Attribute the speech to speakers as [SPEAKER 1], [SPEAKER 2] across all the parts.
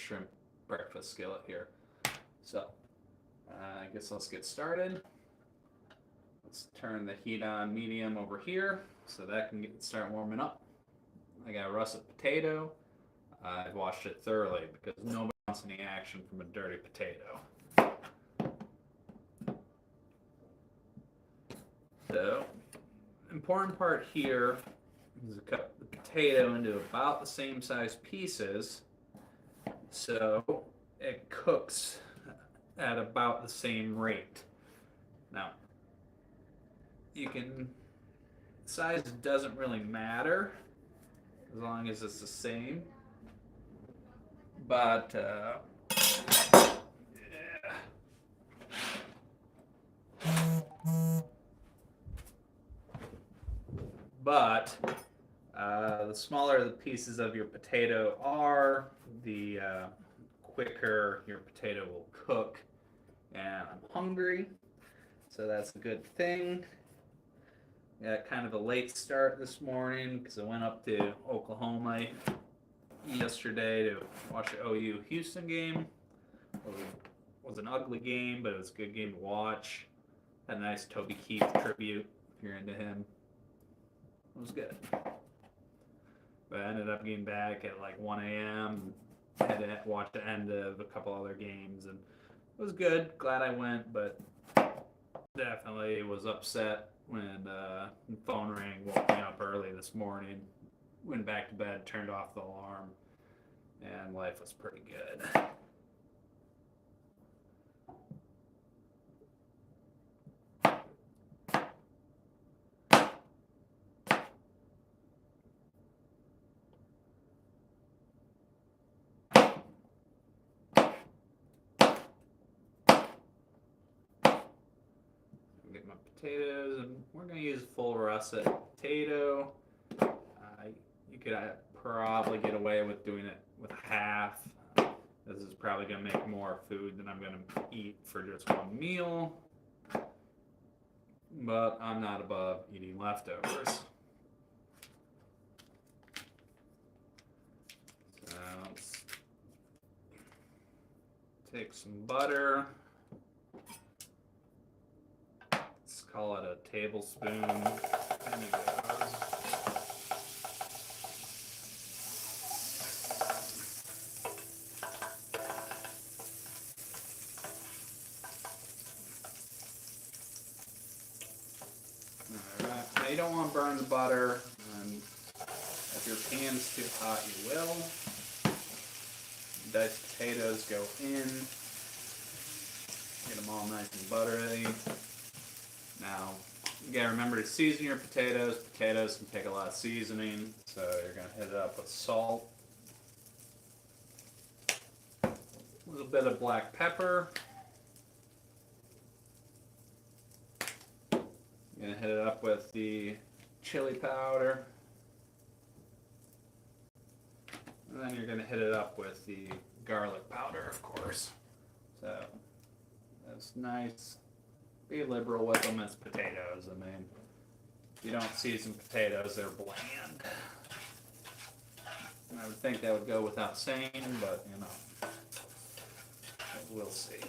[SPEAKER 1] shrimp breakfast skillet here. So I guess let's get started. Let's turn the heat on medium over here so that can start warming up. I got a russet potato. I've washed it thoroughly because nobody wants any action from a dirty potato. So, important part here is to cut the potato into about the same size pieces so it cooks at about the same rate. Now, size doesn't really matter as long as it's the same, but the smaller the pieces of your potato are, the quicker your potato will cook. And I'm hungry, so that's a good thing. Got kind of a late start this morning because I went up to Oklahoma yesterday to watch the OU Houston game. It was an ugly game, but it was a good game to watch. Had a nice Toby Keith tribute if you're into him. It was good. But I ended up getting back at like 1 a.m. Had to watch the end of a couple other games, and it was good. Glad I went, but definitely was upset when the phone rang, woke me up early this morning. Went back to bed, turned off the alarm, and life was pretty good. Get my potatoes, and we're going to use a full russet potato. You could probably get away with doing it with half. This is probably going to make more food than I'm going to eat for just one meal. But I'm not above eating leftovers. So let's take some butter. Let's call it a tablespoon. Alright, now you don't want to burn the butter, and if your pan's too hot, you will. Diced potatoes go in. Get them all nice and buttery. Now, you gotta remember to season your potatoes. Potatoes can take a lot of seasoning, so you're gonna hit it up with salt, a little bit of black pepper. You're gonna hit it up with the chili powder, and then you're gonna hit it up with the garlic powder, of course. So that's nice. Be liberal with them as potatoes. I mean, if you don't season potatoes, they're bland. And I would think that would go without saying, but you know, we'll see.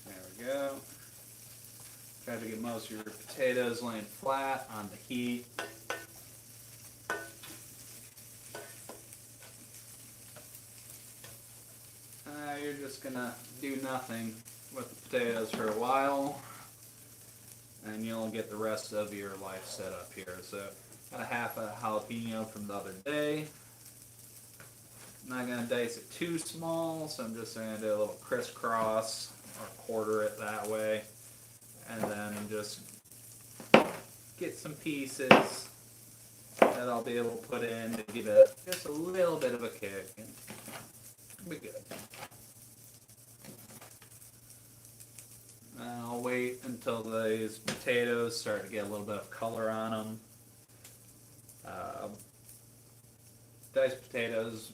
[SPEAKER 1] There we go. Try to get most of your potatoes laying flat on the heat. You're just gonna do nothing with the potatoes for a while, and you'll get the rest of your life set up here. So, got a half a jalapeno from the other day. I'm not gonna dice it too small, so I'm just gonna do a little crisscross or quarter it that way, and then just get some pieces that I'll be able to put in to give it just a little bit of a kick, and it'll be good. I'll wait until these potatoes start to get a little bit of color on them. Diced potatoes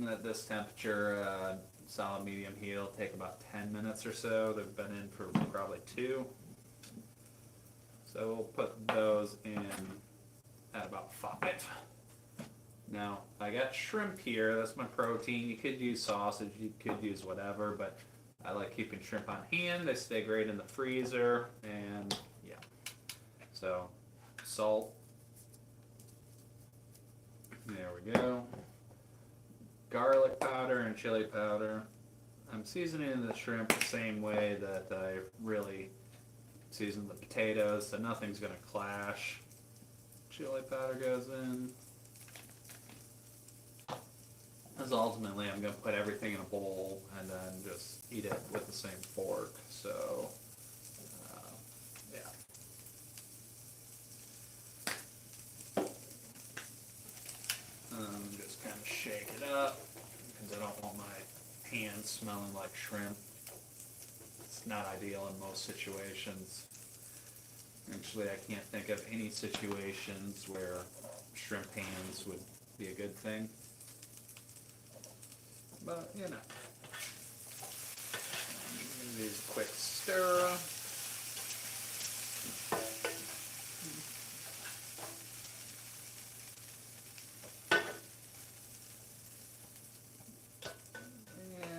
[SPEAKER 1] at this temperature, solid medium heat, will take about 10 minutes or so. They've been in for probably 2. So we'll put those in at about 5. Now, I got shrimp here. That's my protein. You could use sausage. You could use whatever, but I like keeping shrimp on hand. They stay great in the freezer, and yeah. So, salt. There we go. Garlic powder and chili powder. I'm seasoning the shrimp the same way that I really season the potatoes, so nothing's going to clash. Chili powder goes in. Because ultimately I'm going to put everything in a bowl and then just eat it with the same fork. So, yeah. Just kind of shake it up because I don't want my hands smelling like shrimp. It's not ideal in most situations. Actually, I can't think of any situations where shrimp hands would be a good thing. But, you know. Give these a quick stir.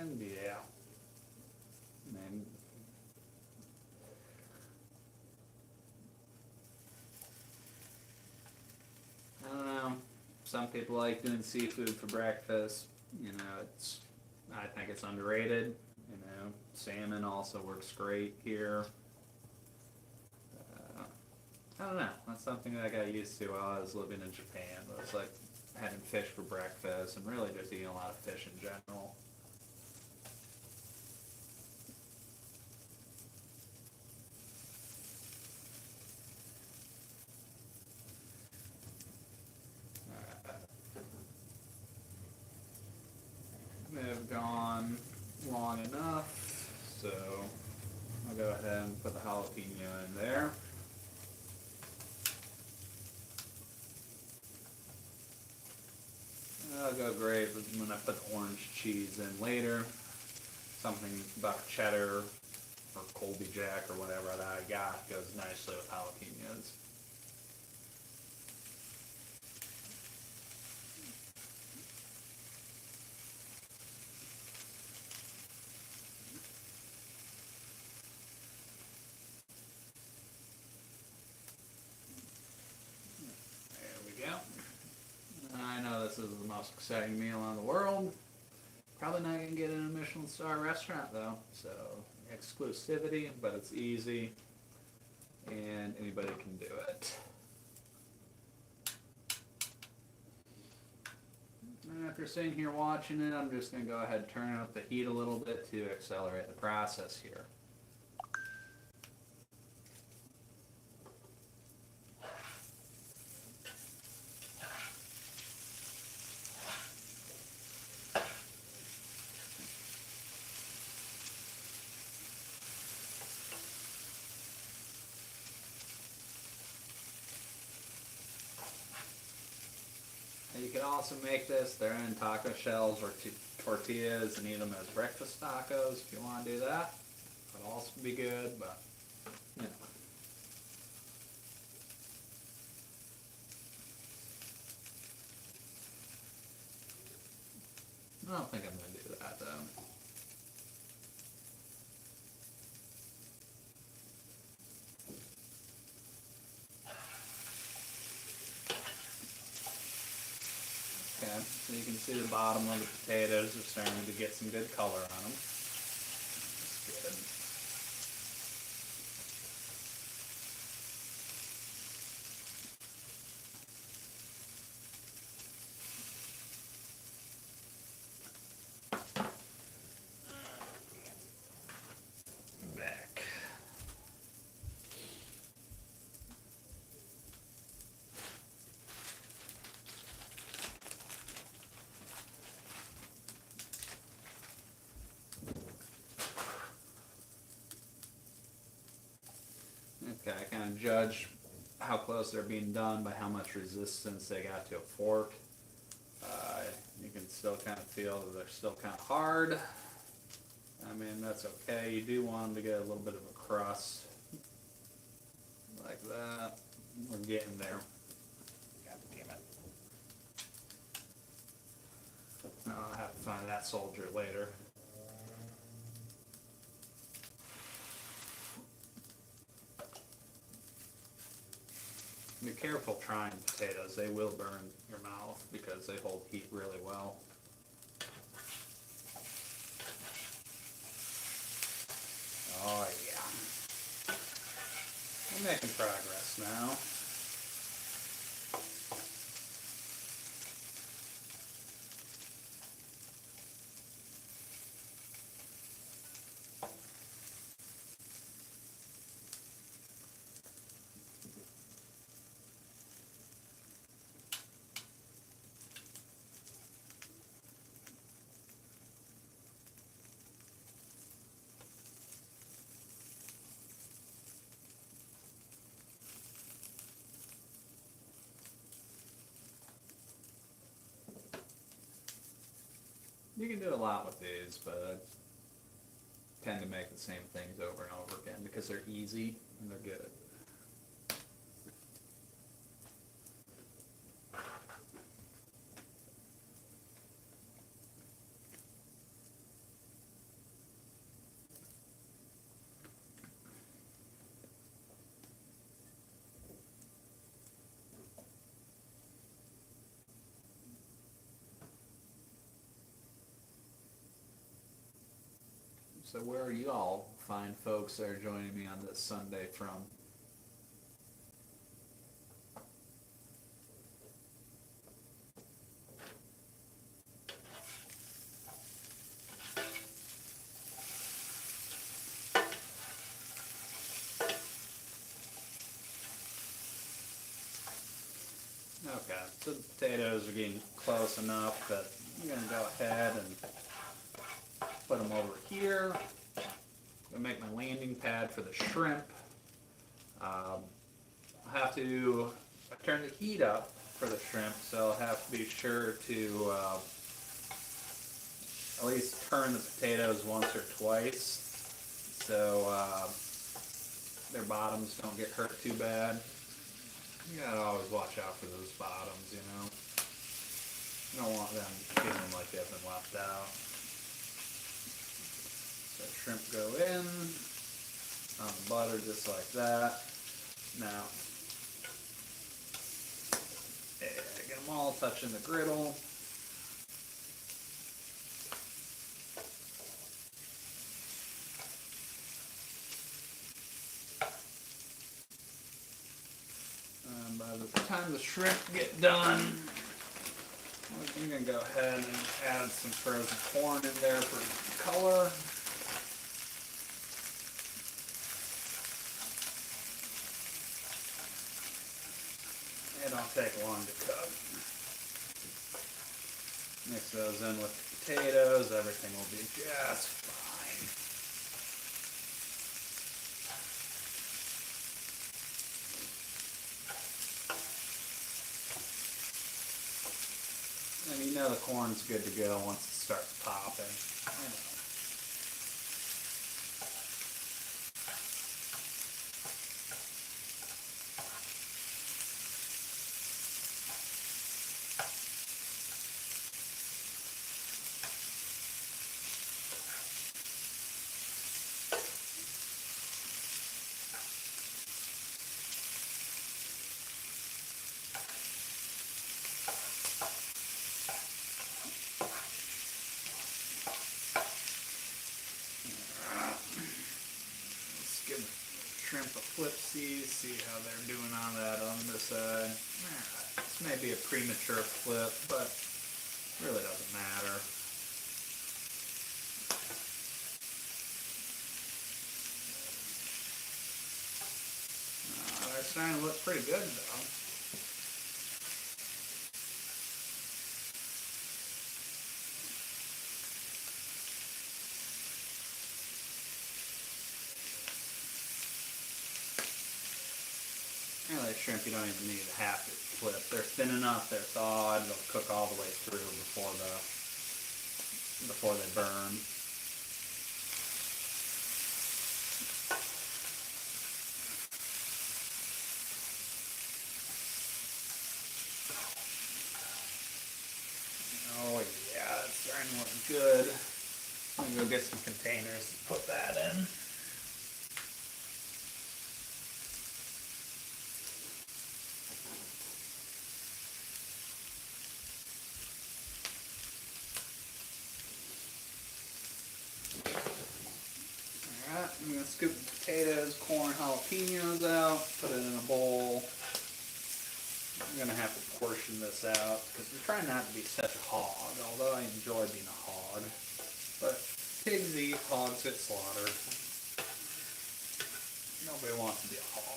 [SPEAKER 1] And, yeah. And I don't know. Some people like doing seafood for breakfast. You know, I think it's underrated. You know, salmon also works great here. I don't know. That's something that I got used to while I was living in Japan. It was like having fish for breakfast and really just eating a lot of fish in general. They've gone long enough, so I'll go ahead and put the jalapeno in there. That'll go great when I put the orange cheese in later. Something buck cheddar or Colby Jack or whatever that I got goes nicely with jalapenos. I know this is the most exciting meal in the world. Probably not going to get in a Michelin star restaurant though, so exclusivity, but it's easy and anybody can do it. And after sitting here watching it, I'm just going to go ahead and turn up the heat a little bit to accelerate the process here. You can also make this, they're in taco shells or tortillas and eat them as breakfast tacos if you want to do that. Would also be good, but you know. I don't think I'm going to do that though. Okay, so you can see the bottom of the potatoes are starting to get some good color on them. That's good. Back. Okay, I kind of judge how close they're being done by how much resistance they got to a fork. You can still kind of feel that they're still kind of hard. I mean, that's okay. You do want them to get a little bit of a crust like that. We're getting there. God damn it. I'll have to find that soldier later. Be careful trying potatoes. They will burn your mouth because they hold heat really well. Oh yeah. We're making progress now. You can do a lot with these, but I tend to make the same things over and over again because they're easy and they're good. So where are you all fine folks that are joining me on this Sunday from? Okay, so the potatoes are getting close enough that I'm going to go ahead and put them over here. I'm going to make my landing pad for the shrimp. I'll have to turn the heat up for the shrimp, so I'll have to be sure to at least turn the potatoes once or twice so their bottoms don't get hurt too bad. You gotta always watch out for those bottoms, you know. You don't want them feeling like they've been left out. So shrimp go in on the butter just like that. Now, get them all touching the griddle. And by the time the shrimp get done, I'm going to go ahead and add some frozen corn in there for color. It don't take long to cook. Mix those in with the potatoes, everything will be just fine. And you know the corn's good to go once it starts popping. Shrimp a flip-see, see how they're doing on that on this side. This may be a premature flip, but it really doesn't matter. They're starting to look pretty good though. Really, shrimp you don't even need a half to flip. They're thin enough, they're thawed, they'll cook all the way through before they burn. look good. I'm gonna go get some containers to put that in. Alright, I'm gonna scoop the potatoes, corn, jalapenos out, put it in a bowl. I'm gonna have to portion this out because I'm trying not to be such a hog, although I enjoy being a hog. But pigs eat, hogs get slaughtered. Nobody wants to be a hog.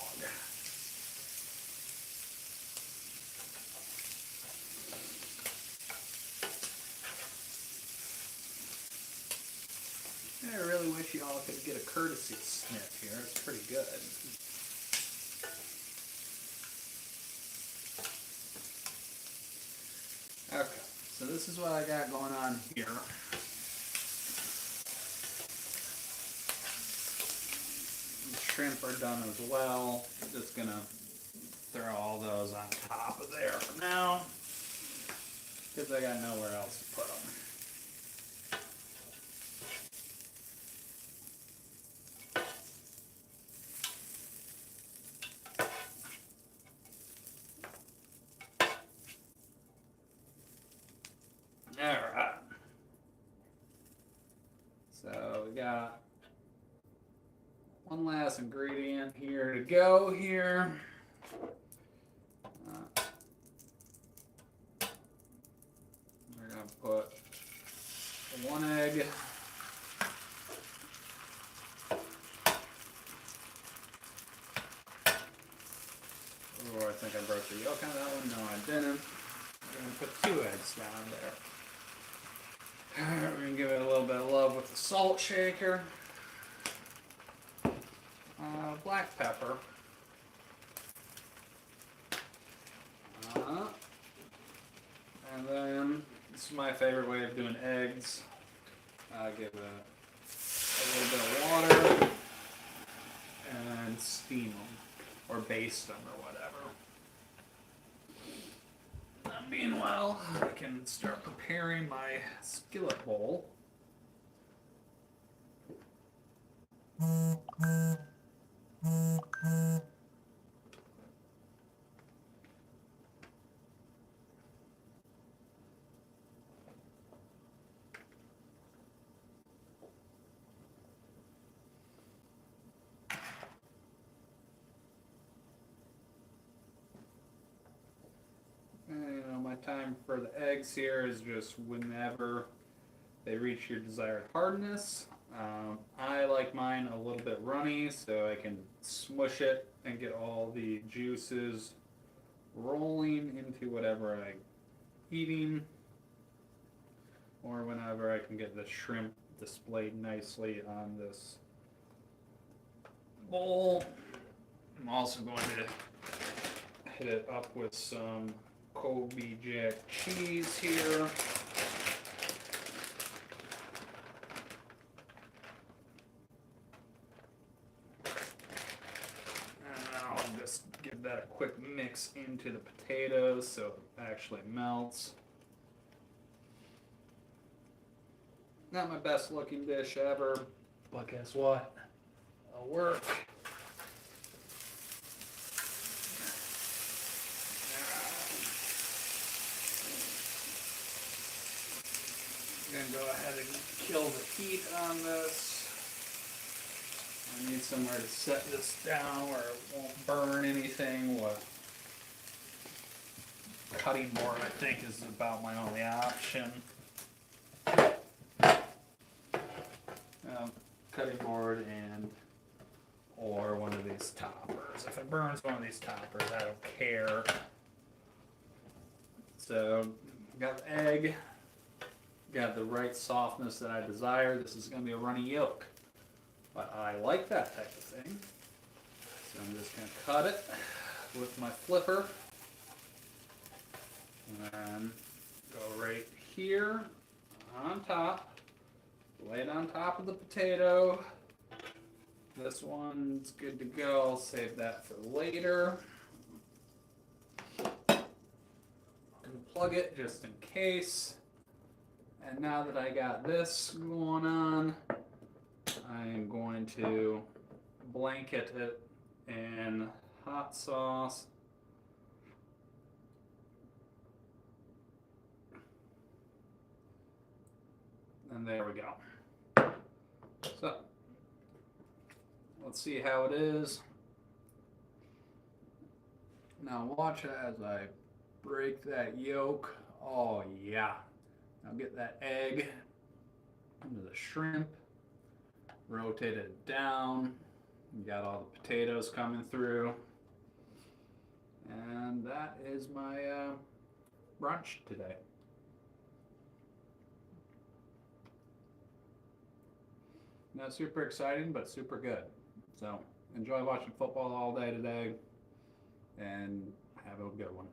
[SPEAKER 1] I really wish y'all could get a courtesy sniff here. It's pretty good. Okay, so this is what I got going on here. The shrimp are done as well. Just gonna throw all those on top of there for now, because I got nowhere else to put them. Alright. So we got one last ingredient here to go here. We're going to put one egg. Oh, I think I broke the yolk on that one. No, I didn't. I'm going to put 2 eggs down there. Alright, we're going to give it a little bit of love with the salt shaker. Black pepper. And then, this is my favorite way of doing eggs. Give it a little bit of water and steam them, or baste them, or whatever. Meanwhile, I can start preparing my skillet bowl. My time for the eggs here is just whenever they reach your desired hardness. I like mine a little bit runny so I can smush it and get all the juices rolling into whatever I'm eating, or whenever I can get the shrimp displayed nicely on this bowl. I'm also going to hit it up with some Kobe Jack cheese here. And I'll just give that a quick mix into the potatoes so it actually melts. Not my best looking dish ever, but guess what? It'll work. I'm going to go ahead and kill the heat on this. I need somewhere to set this down where it won't burn anything. What cutting board I think is about my only option. Cutting board and or one of these toppers. If it burns one of these toppers, I don't care. So got the egg. Got the right softness that I desire. This is going to be a runny yolk, but I like that type of thing. So I'm just going to cut it with my flipper and go right here on top, lay it on top of the potato. This one's good to go. I'll save that for later. Unplug it just in case. And now that I got this going on, I'm going to blanket it in hot sauce. And there we go. So, let's see how it is. Now watch as I break that yolk. Oh yeah. Now get that egg into the shrimp. Rotate it down. You got all the potatoes coming through. And that is my brunch today. Not super exciting, but super good. So enjoy watching football all day today, and have a good one.